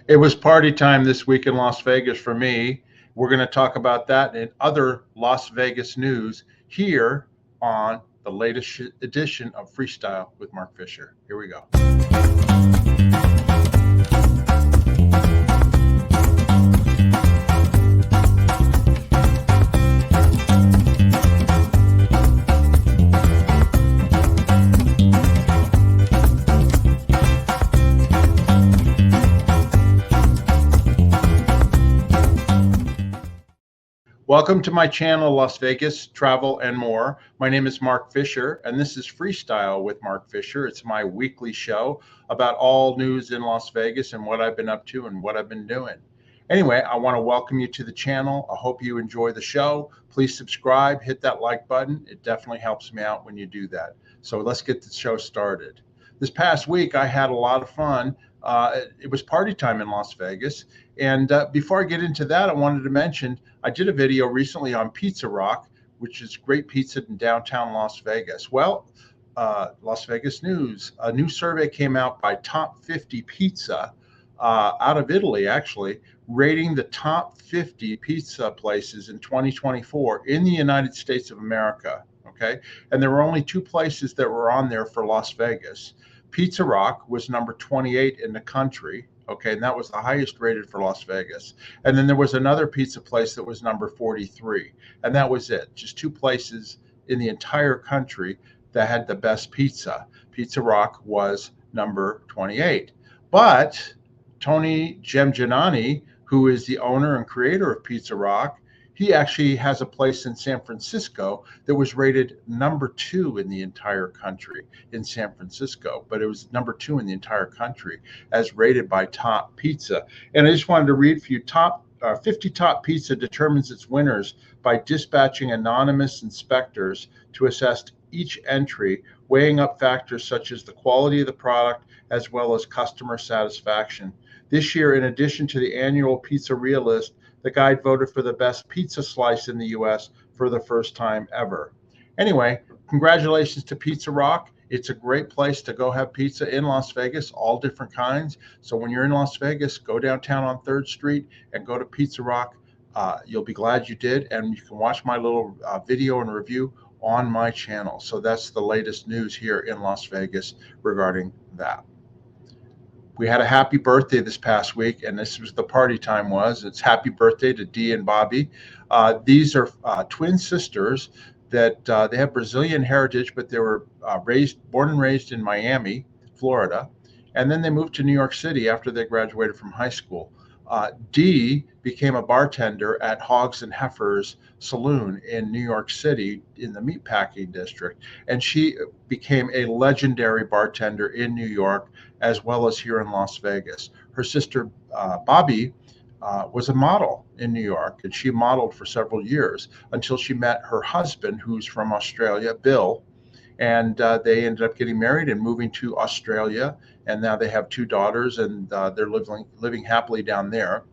It was party time this week in Las Vegas for me. We're going to talk about that and other Las Vegas news here on the latest edition of Freestyle with Mark Fisher. Here we go. Welcome to my channel, Las Vegas Travel and More. My name is Mark Fisher, and this is Freestyle with Mark Fisher. It's my weekly show about all news in Las Vegas and what I've been up to and what I've been doing. Anyway, I want to welcome you to the channel. I hope you enjoy the show. Please subscribe, hit that like button. It definitely helps me out when you do that. So let's get the show started. This past week, I had a lot of fun. It was party time in Las Vegas. And before I get into that, I wanted to mention I did a video recently on Pizza Rock, which is great pizza in downtown Las Vegas. Well, Las Vegas news, a new survey came out by Top 50 Pizza out of Italy, actually, rating the top 50 pizza places in 2024 in the United States of America. Okay. And there were only two places that were on there for Las Vegas. Pizza Rock was number 28 in the country. Okay, and that was the highest rated for Las Vegas. And then there was another pizza place that was number 43. And that was it. Just two places in the entire country that had the best pizza. Pizza Rock was number 28. But Tony Gemginani, who is the owner and creator of Pizza Rock, he actually has a place in San Francisco that was rated number 2 in the entire country in San Francisco, but it was number 2 in the entire country as rated by Top Pizza. And I just wanted to read for you, 50 Top Pizza determines its winners by dispatching anonymous inspectors to assess each entry, weighing up factors such as the quality of the product as well as customer satisfaction. This year, in addition to the annual Pizzeria list, the guide voted for the best pizza slice in the U.S. for the first time ever. Anyway, congratulations to Pizza Rock. It's a great place to go have pizza in Las Vegas, all different kinds. So when you're in Las Vegas, go downtown on 3rd Street and go to Pizza Rock. You'll be glad you did. And you can watch my little video and review on my channel. So that's the latest news here in Las Vegas regarding that. We had a happy birthday this past week, and this was the party time was. It's happy birthday to Dee and Bobby. These are twin sisters that they have Brazilian heritage, but they were born and raised in Miami, Florida. And then they moved to New York City after they graduated from high school. Dee became a bartender at Hogs and Heifers Saloon in New York City in the meatpacking district. And she became a legendary bartender in New York as well as here in Las Vegas. Her sister, Bobby, was a model in New York, and she modeled for several years until she met her husband, who's from Australia, Bill. And they ended up getting married and moving to Australia. And now they have 2 daughters, and they're living happily down there.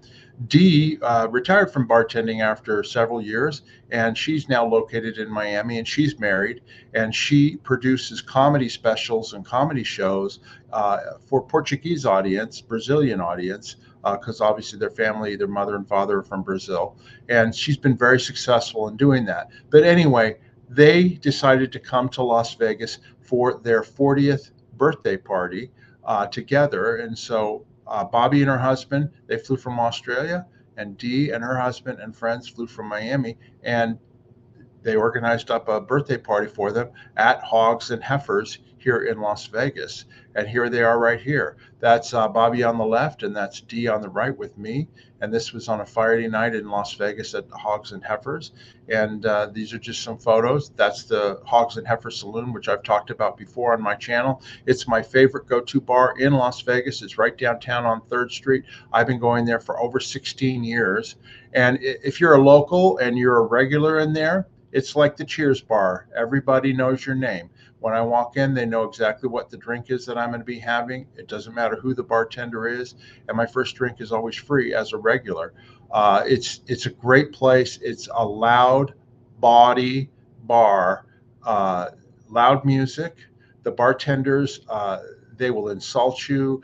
Dee retired from bartending after several years, and she's now located in Miami, and she's married, and she produces comedy specials and comedy shows for Portuguese audience, Brazilian audience, because obviously their family, their mother and father are from Brazil. And she's been very successful in doing that. But anyway, they decided to come to Las Vegas for their 40th birthday party together. And so Bobby and her husband, they flew from Australia, and Dee and her husband and friends flew from Miami, and they organized up a birthday party for them at Hogs and Heifers here in Las Vegas. And here they are right here. That's Bobby on the left, and that's Dee on the right with me. And this was on a Friday night in Las Vegas at the Hogs and Heifers. And these are just some photos. That's the Hogs and Heifers Saloon, which I've talked about before on my channel. It's my favorite go-to bar in Las Vegas. It's right downtown on 3rd Street. I've been going there for over 16 years. And if you're a local and you're a regular in there, it's like the Cheers bar. Everybody knows your name. When I walk in, they know exactly what the drink is that I'm going to be having. It doesn't matter who the bartender is. And my first drink is always free as a regular. It's a great place. It's a loud body bar, loud music. The bartenders, they will insult you.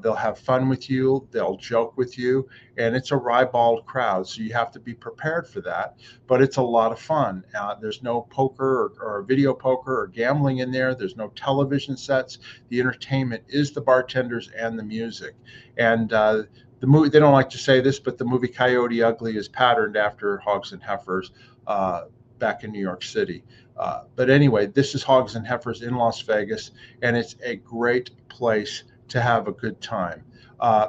They'll have fun with you. They'll joke with you. And it's a ribald crowd. So you have to be prepared for that. But it's a lot of fun. There's no poker or video poker or gambling in there. There's no television sets. The entertainment is the bartenders and the music. And the movie, they don't like to say this, but the movie Coyote Ugly is patterned after Hogs and Heifers back in New York City. But anyway, this is Hogs and Heifers in Las Vegas, and it's a great place to have a good time.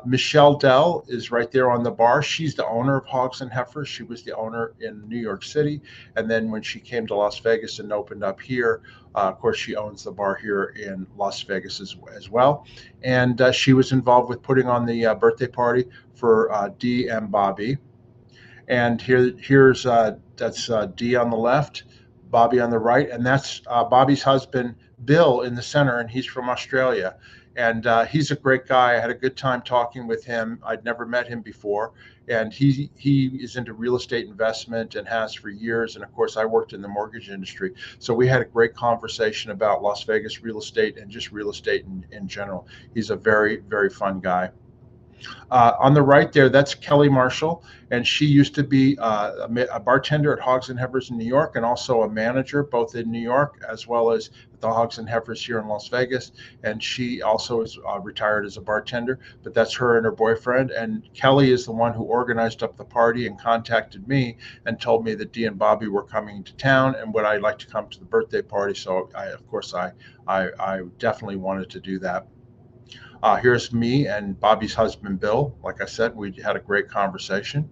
Michelle Dell is right there on the bar. She's the owner of Hogs and Heifers. She was the owner in New York City. And then when she came to Las Vegas and opened up here, of course, she owns the bar here in Las Vegas as well. And she was involved with putting on the birthday party for Dee and Bobby. And here's that's Dee on the left, Bobby on the right, and that's Bobby's husband, Bill, in the center, and he's from Australia. And he's a great guy. I had a good time talking with him. I'd never met him before. And he is into real estate investment and has for years. And of course, I worked in the mortgage industry. So we had a great conversation about Las Vegas real estate and just real estate in general. He's a very, very fun guy. On the right there, that's Kelly Marshall, and she used to be a bartender at Hogs and Heifers in New York, and also a manager both in New York as well as at the Hogs and Heifers here in Las Vegas. And she also is retired as a bartender, but that's her and her boyfriend. And Kelly is the one who organized up the party and contacted me and told me that Dee and Bobby were coming to town and would I like to come to the birthday party. So I definitely wanted to do that. Here's me and Bobby's husband, Bill. Like I said, we had a great conversation.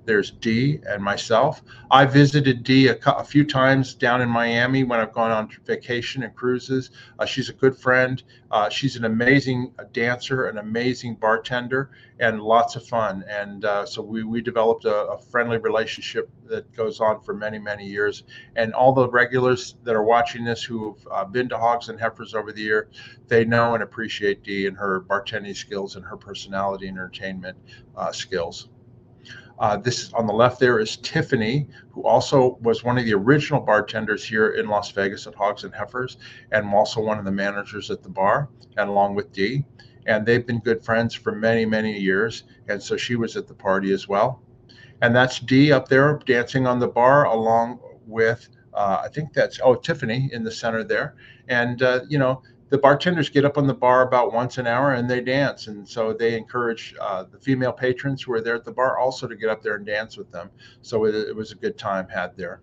There's Dee and myself. I visited Dee a few times down in Miami when I've gone on vacation and cruises. She's a good friend. She's an amazing dancer, an amazing bartender, and lots of fun. And so we developed a friendly relationship that goes on for many, many years. And all the regulars that are watching this who have been to Hogs and Heifers over the year, they know and appreciate Dee and her bartending skills and her personality and entertainment skills. This on the left there is Tiffany, who also was one of the original bartenders here in Las Vegas at Hogs and Heifers, and also one of the managers at the bar, and along with Dee. And they've been good friends for many, many years. And so she was at the party as well. And that's Dee up there dancing on the bar, along with I think that's Tiffany in the center there. And the bartenders get up on the bar about once an hour and they dance. And so they encourage the female patrons who are there at the bar also to get up there and dance with them. So it was a good time had there.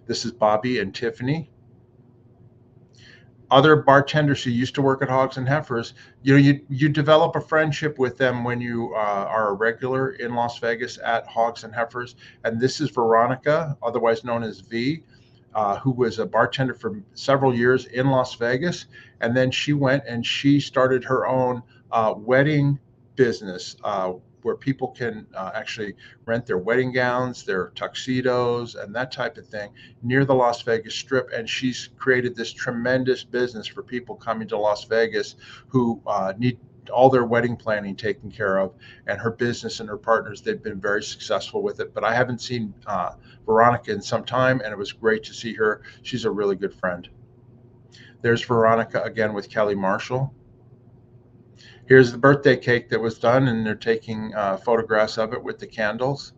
This is Bobby and Tiffany. Other bartenders who used to work at Hogs and Heifers, you develop a friendship with them when you are a regular in Las Vegas at Hogs and Heifers. And this is Veronica, otherwise known as V, who was a bartender for several years in Las Vegas. And then she went and she started her own wedding business where people can actually rent their wedding gowns, their tuxedos, and that type of thing near the Las Vegas Strip. And she's created this tremendous business for people coming to Las Vegas who need all their wedding planning taken care of. And her business and her partners, they've been very successful with it. But I haven't seen Veronica in some time, and it was great to see her. She's a really good friend. There's Veronica again with Kelly Marshall. Here's the birthday cake that was done, and they're taking photographs of it with the candles.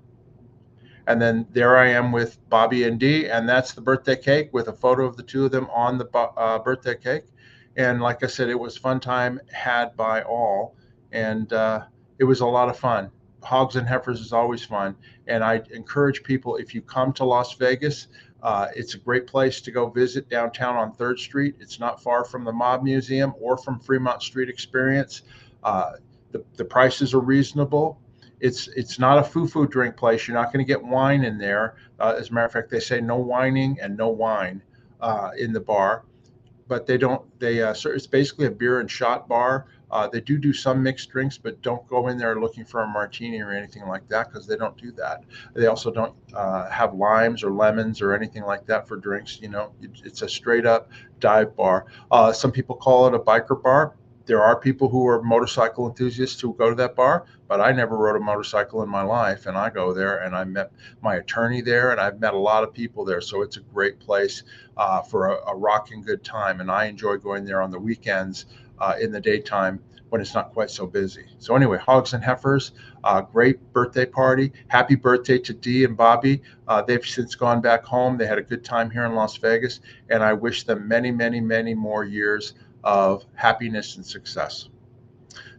And then there I am with Bobby and Dee, and that's the birthday cake with a photo of the two of them on the birthday cake. And like I said, it was fun time had by all, and it was a lot of fun. Hogs and Heifers is always fun, and I encourage people, if you come to Las Vegas, it's a great place to go visit downtown on 3rd Street. It's not far from the Mob Museum or from Fremont Street Experience. The prices are reasonable. It's not a foo-foo drink place. You're not going to get wine in there. As a matter of fact, they say no whining and no wine in the bar. But it's basically a beer and shot bar. They do some mixed drinks, but don't go in there looking for a martini or anything like that, because they don't do that. They also don't have limes or lemons or anything like that for drinks. It's a straight up dive bar. Some people call it a biker bar. There are people who are motorcycle enthusiasts who go to that bar, but I never rode a motorcycle in my life. And I go there and I met my attorney there, and I've met a lot of people there. So it's a great place for a rocking good time. And I enjoy going there on the weekends in the daytime when it's not quite so busy. So anyway, Hogs and Heifers, great birthday party. Happy birthday to Dee and Bobby. They've since gone back home. They had a good time here in Las Vegas, and I wish them many, many, many more years of happiness and success.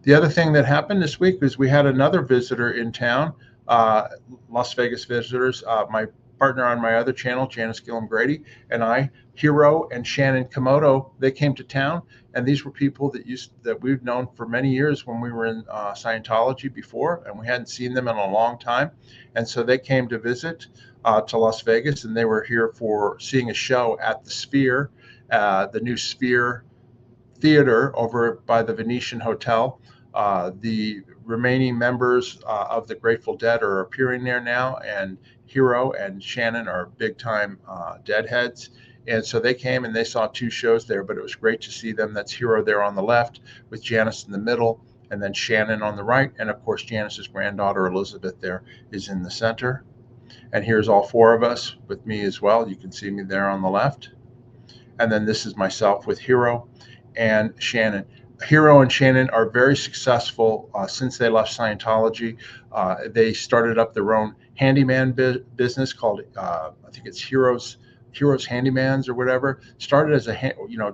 The other thing that happened this week was we had another visitor in town, Las Vegas visitors. My partner on my other channel, Janice Gillum Grady, and I, Hero and Shannon Komodo, they came to town, and these were people that we've known for many years when we were in Scientology before, and we hadn't seen them in a long time, and so they came to visit to Las Vegas, and they were here for seeing a show at the Sphere, the new Sphere Theater over by the Venetian Hotel. The remaining members of the Grateful Dead are appearing there now, and Hero and Shannon are big-time Deadheads. And so they came and they saw 2 shows there, but it was great to see them. That's Hero there on the left with Janice in the middle, and then Shannon on the right. And of course, Janice's granddaughter, Elizabeth, there is in the center. And here's all 4 of us with me as well. You can see me there on the left. And then this is myself with Hero and Shannon. Hero and Shannon are very successful since they left Scientology. They started up their own handyman business called, I think it's Heroes Handymans or whatever. Started as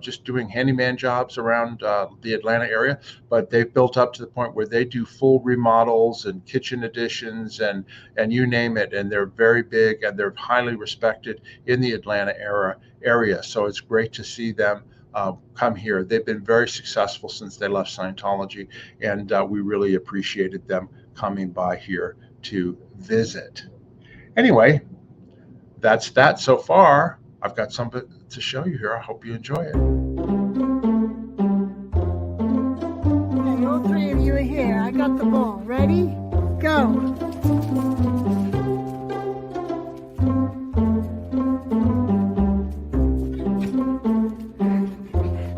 just doing handyman jobs around the Atlanta area, but they've built up to the point where they do full remodels and kitchen additions and you name it. And they're very big and they're highly respected in the Atlanta area. So it's great to see them come here. They've been very successful since they left Scientology, and we really appreciated them coming by here to visit. Anyway, that's that so far. I've got something to show you here. I hope you enjoy it. Okay, all 3 of you are here. I got the ball. Ready? Go.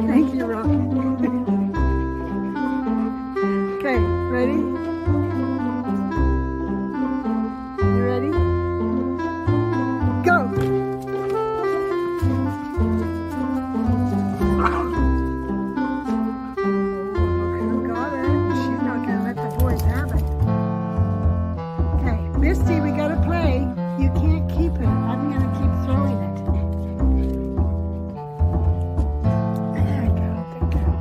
Thank you, Rocky. Okay, ready? You ready? Go! Got it. She's not going to let the boys have it. Okay, Misty, we got to play. You can't keep it. I'm going to keep throwing it. There we go. Good girl.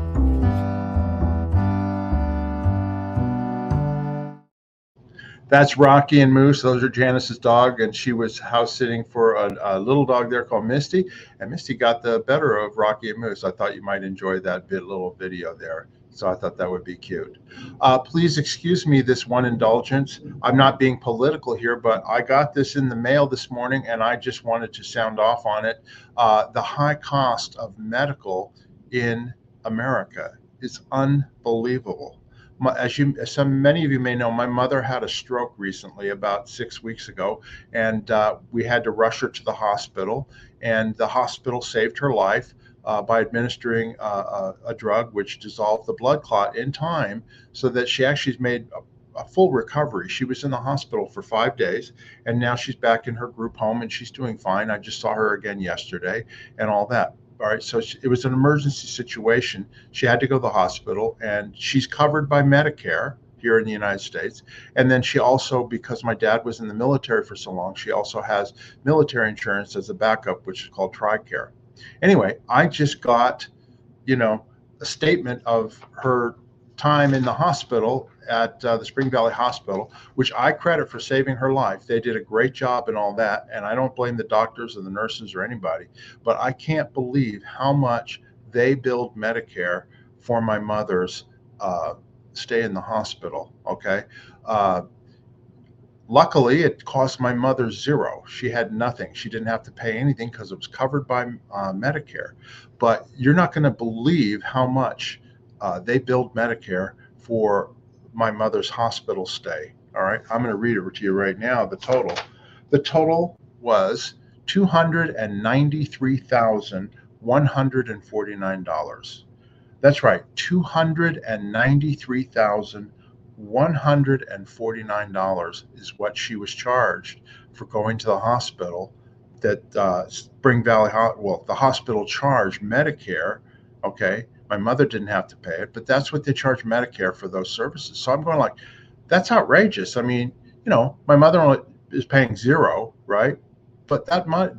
That's Rocky and Moose. Those are Janice's dog, and she was house sitting for a little dog there called Misty, and Misty got the better of Rocky and Moose. I thought you might enjoy that little video there, so I thought that would be cute. Please excuse me this one indulgence. I'm not being political here, but I got this in the mail this morning, and I just wanted to sound off on it. The high cost of medical in America is unbelievable. As many of you may know, my mother had a stroke recently, about 6 weeks ago, and we had to rush her to the hospital, and the hospital saved her life by administering a drug which dissolved the blood clot in time, so that she actually made a full recovery. She was in the hospital for 5 days, and now she's back in her group home, and she's doing fine. I just saw her again yesterday and all that. All right, so it was an emergency situation. She had to go to the hospital, and she's covered by Medicare here in the United States. And then she also, because my dad was in the military for so long, she also has military insurance as a backup, which is called TRICARE. Anyway, I just got, a statement of her time in the hospital at the Spring Valley Hospital, which I credit for saving her life. They did a great job and all that, and I don't blame the doctors or the nurses or anybody, but I can't believe how much they billed Medicare for my mother's stay in the hospital, okay? Luckily, it cost my mother zero. She had nothing. She didn't have to pay anything because it was covered by Medicare. But you're not going to believe how much they billed Medicare for my mother's hospital stay. All right, I'm going to read it to you right now. The total was $293,149. That's right, $293,149 is what she was charged for going to the hospital. That Spring Valley, well, the hospital charged Medicare. Okay, my mother didn't have to pay it, but that's what they charge Medicare for those services. So I'm going like, that's outrageous. I mean, my mother only is paying zero, right? But that money,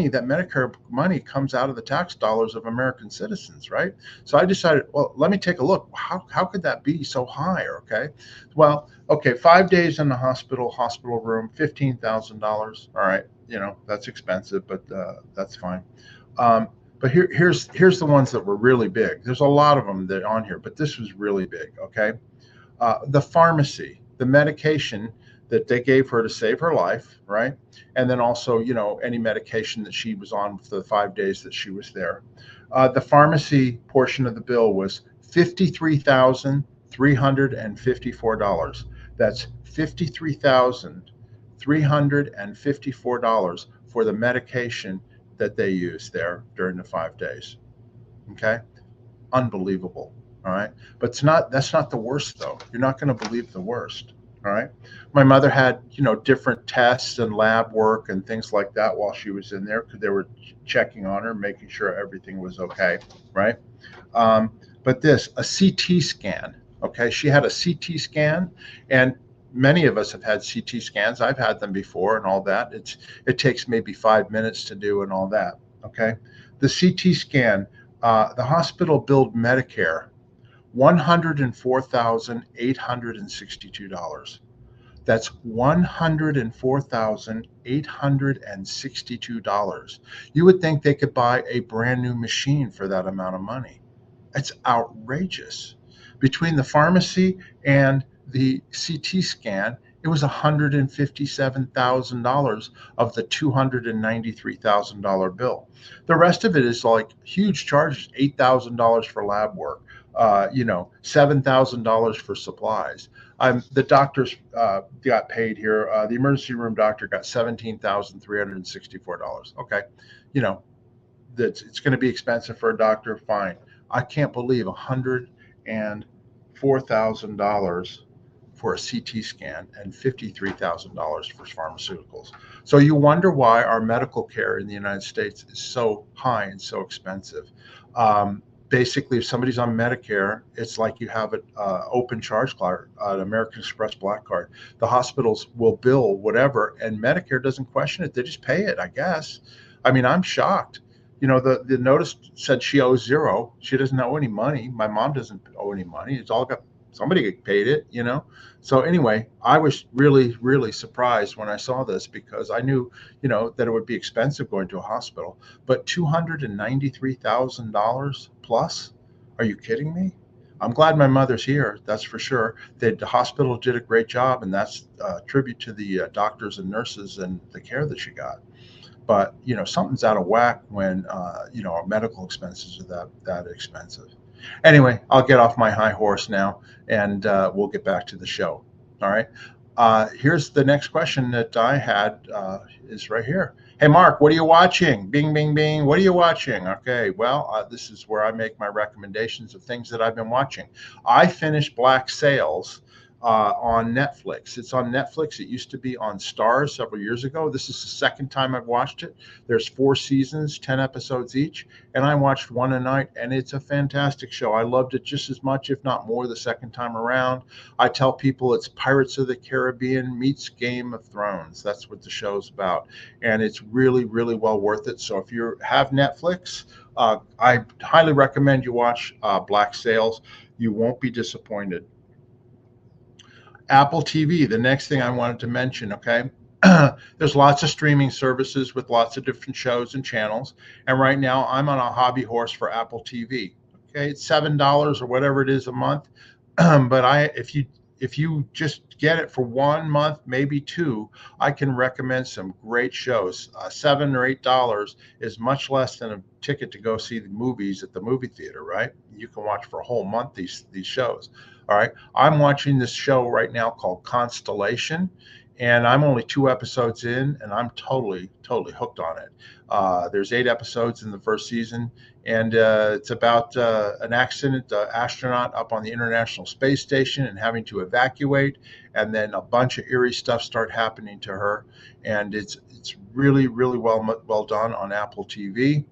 that Medicare money, comes out of the tax dollars of American citizens, right? So I decided, well, let me take a look. How could that be so high? Okay, well, okay, 5 days in the hospital room, $15,000. All right, that's expensive, but that's fine. But here's the ones that were really big. There's a lot of them that on here, but this was really big. Okay, the pharmacy, the medication that they gave her to save her life, right? And then also, any medication that she was on for the 5 days that she was there. The pharmacy portion of the bill was $53,354. That's $53,354 for the medication that they used there during the 5 days. Okay, unbelievable. All right, but that's not the worst though. You're not going to believe the worst. All right, my mother had different tests and lab work and things like that while she was in there, because they were checking on her, making sure everything was okay, right? But a CT scan. Okay, she had a CT scan, and many of us have had CT scans. I've had them before and all that. It takes maybe 5 minutes to do and all that. Okay, the CT scan. The hospital billed Medicare $104,862. That's $104,862. You would think they could buy a brand new machine for that amount of money. It's outrageous. Between the pharmacy and the CT scan, it was $157,000 of the $293,000 bill. The rest of it is like huge charges: $8,000 for lab work, $7,000 for supplies. The doctors got paid here. The emergency room doctor got $17,364. Okay, it's going to be expensive for a doctor. Fine. I can't believe $104,000 for a CT scan and $53,000 for pharmaceuticals. So you wonder why our medical care in the United States is so high and so expensive. Basically, if somebody's on Medicare, it's like you have an open charge card, an American Express Black Card. The hospitals will bill whatever, and Medicare doesn't question it. They just pay it, I guess. I mean, I'm shocked. The notice said she owes zero. She doesn't owe any money. My mom doesn't owe any money. It's all got somebody paid it. So anyway, I was really, really surprised when I saw this, because I knew, that it would be expensive going to a hospital, but $293,000 plus? Are you kidding me? I'm glad my mother's here. That's for sure. The hospital did a great job, and that's a tribute to the doctors and nurses and the care that she got. But, something's out of whack when, our medical expenses are that expensive. Anyway, I'll get off my high horse now, and we'll get back to the show. All right. Here's the next question that I had is right here. Hey, Mark, what are you watching? Bing, bing, bing. What are you watching? Okay, well, this is where I make my recommendations of things that I've been watching. I finished Black Sails on Netflix. It's on Netflix. It used to be on Stars several years ago. This is the second time I've watched it. There's 4 seasons, 10 episodes each, and I watched one a night, and it's a fantastic show. I loved it just as much, if not more, the second time around. I tell people it's Pirates of the Caribbean meets Game of Thrones. That's what the show's about, and it's really, really well worth it. So if you have Netflix, I highly recommend you watch Black Sails. You won't be disappointed. Apple TV, the next thing I wanted to mention, okay? There's lots of streaming services with lots of different shows and channels. And right now I'm on a hobby horse for Apple TV. Okay, it's $7 or whatever it is a month. But if you just get it for 1 month, maybe 2, I can recommend some great shows. $7 or $8 is much less than a ticket to go see the movies at the movie theater, right? You can watch for a whole month these shows. All right, I'm watching this show right now called Constellation, and I'm only 2 episodes in, and I'm totally hooked on it. There's 8 episodes in the first season, and it's about an accident, astronaut up on the International Space Station and having to evacuate, and then a bunch of eerie stuff start happening to her, and it's really well done on Apple TV.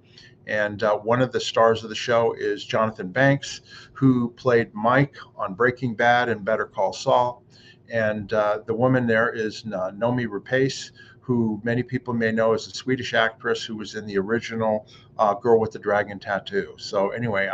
And one of the stars of the show is Jonathan Banks, who played Mike on Breaking Bad and Better Call Saul. And the woman there is Nomi Rapace, who many people may know as a Swedish actress who was in the original Girl with the Dragon Tattoo. So anyway,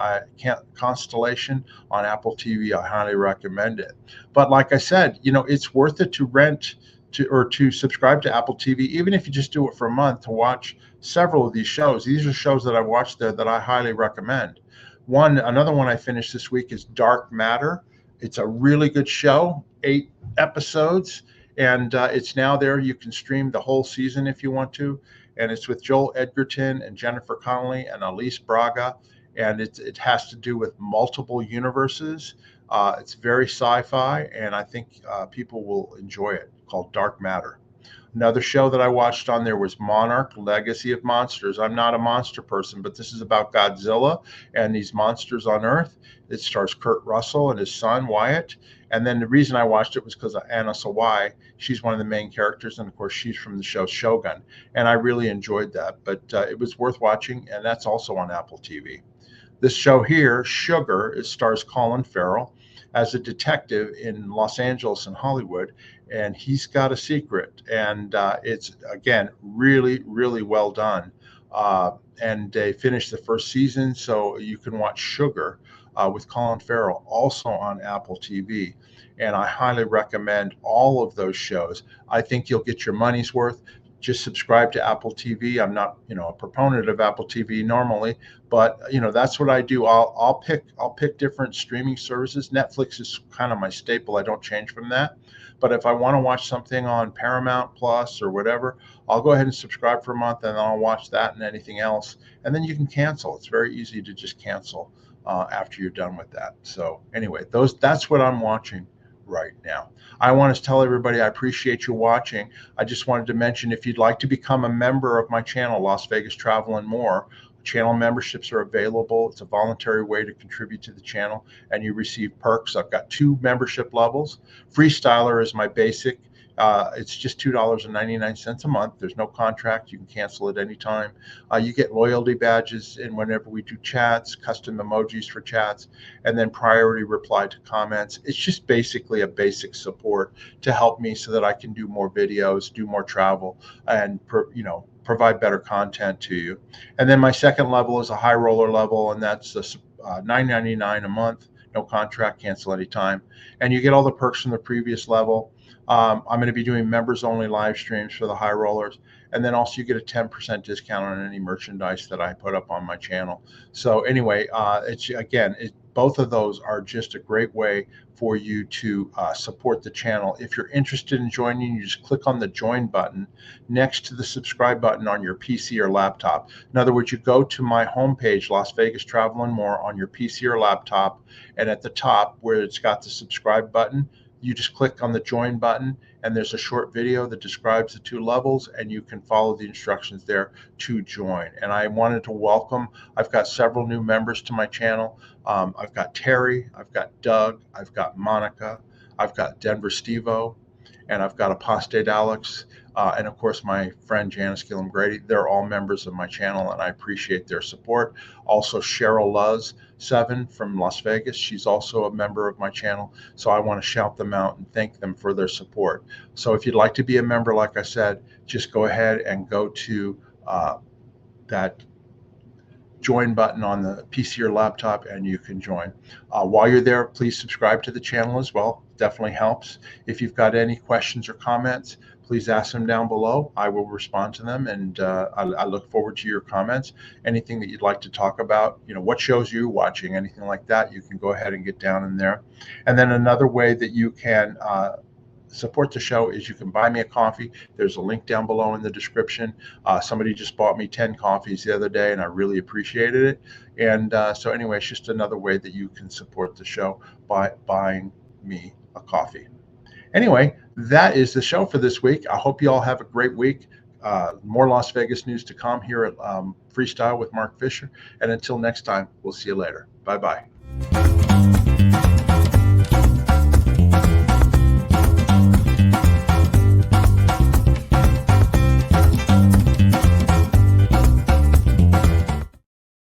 Constellation on Apple TV, I highly recommend it. But like I said, it's worth it to rent to subscribe to Apple TV, even if you just do it for a month, to watch several of these shows. These are shows that I watched there that I highly recommend. Another one I finished this week is Dark Matter. It's a really good show, 8 episodes, and it's now there. You can stream the whole season if you want to, and it's with Joel Edgerton and Jennifer Connelly and Alice Braga, and it has to do with multiple universes. It's very sci-fi, and I think people will enjoy it, called Dark Matter. Another show that I watched on there was Monarch, Legacy of Monsters. I'm not a monster person, but this is about Godzilla and these monsters on Earth. It stars Kurt Russell and his son, Wyatt. And then the reason I watched it was because of Anna Sawai. She's one of the main characters, and of course, she's from the show Shogun. And I really enjoyed that, but it was worth watching, and that's also on Apple TV. This show here, Sugar, it stars Colin Farrell as a detective in Los Angeles and Hollywood, and he's got a secret, and it's, again, really well done. And they finished the first season, so you can watch Sugar with Colin Farrell also on Apple TV. And I highly recommend all of those shows. I think you'll get your money's worth. Just subscribe to Apple TV. I'm not, a proponent of Apple TV normally, but that's what I do. I'll pick different streaming services. Netflix is kind of my staple. I don't change from that. But if I want to watch something on Paramount Plus or whatever, I'll go ahead and subscribe for a month, and I'll watch that and anything else. And then you can cancel. It's very easy to just cancel after you're done with that. So anyway, that's what I'm watching right now. I want to tell everybody I appreciate you watching. I just wanted to mention, if you'd like to become a member of my channel, Las Vegas Travel and More, channel memberships are available. It's a voluntary way to contribute to the channel, and you receive perks. I've got 2 membership levels. Freestyler is my basic. It's just $2.99 a month. There's no contract. You can cancel at any time. You get loyalty badges, and whenever we do chats, custom emojis for chats, and then priority reply to comments. It's just basically a basic support to help me so that I can do more videos, do more travel, and provide better content to you. And then my second level is a high roller level, and that's $9.99 a month. No contract, cancel anytime. And you get all the perks from the previous level. I'm going to be doing members only live streams for the high rollers. And then also you get a 10% discount on any merchandise that I put up on my channel. So anyway, both of those are just a great way for you to support the channel. If you're interested in joining, you just click on the join button next to the subscribe button on your PC or laptop. In other words, you go to my homepage, Las Vegas Travel and More, on your PC or laptop, and at the top where it's got the subscribe button, you just click on the join button, and there's a short video that describes the 2 levels, and you can follow the instructions there to join. And I wanted to welcome, I've got several new members to my channel. I've got Terry, I've got Doug, I've got Monica, I've got Denver Stevo, and I've got Apostate Alex, and of course my friend Janice Gillum Grady. They're all members of my channel, and I appreciate their support. Also Cheryl Luz 7 from Las Vegas, she's also a member of my channel, so I want to shout them out and thank them for their support. So if you'd like to be a member, like I said, just go ahead and go to that join button on the PC or laptop, and you can join. While you're there, please subscribe to the channel as well. Definitely helps. If you've got any questions or comments, please ask them down below. I will respond to them, and I look forward to your comments. Anything that you'd like to talk about, what shows you're watching, anything like that, you can go ahead and get down in there. And then another way that you can support the show is you can buy me a coffee. There's a link down below in the description. Somebody just bought me 10 coffees the other day, and I really appreciated it. And so anyway, it's just another way that you can support the show by buying me a coffee. Anyway, that is the show for this week. I hope you all have a great week. More Las Vegas news to come here at Freestyle with Mark Fisher. And until next time, we'll see you later. Bye-bye.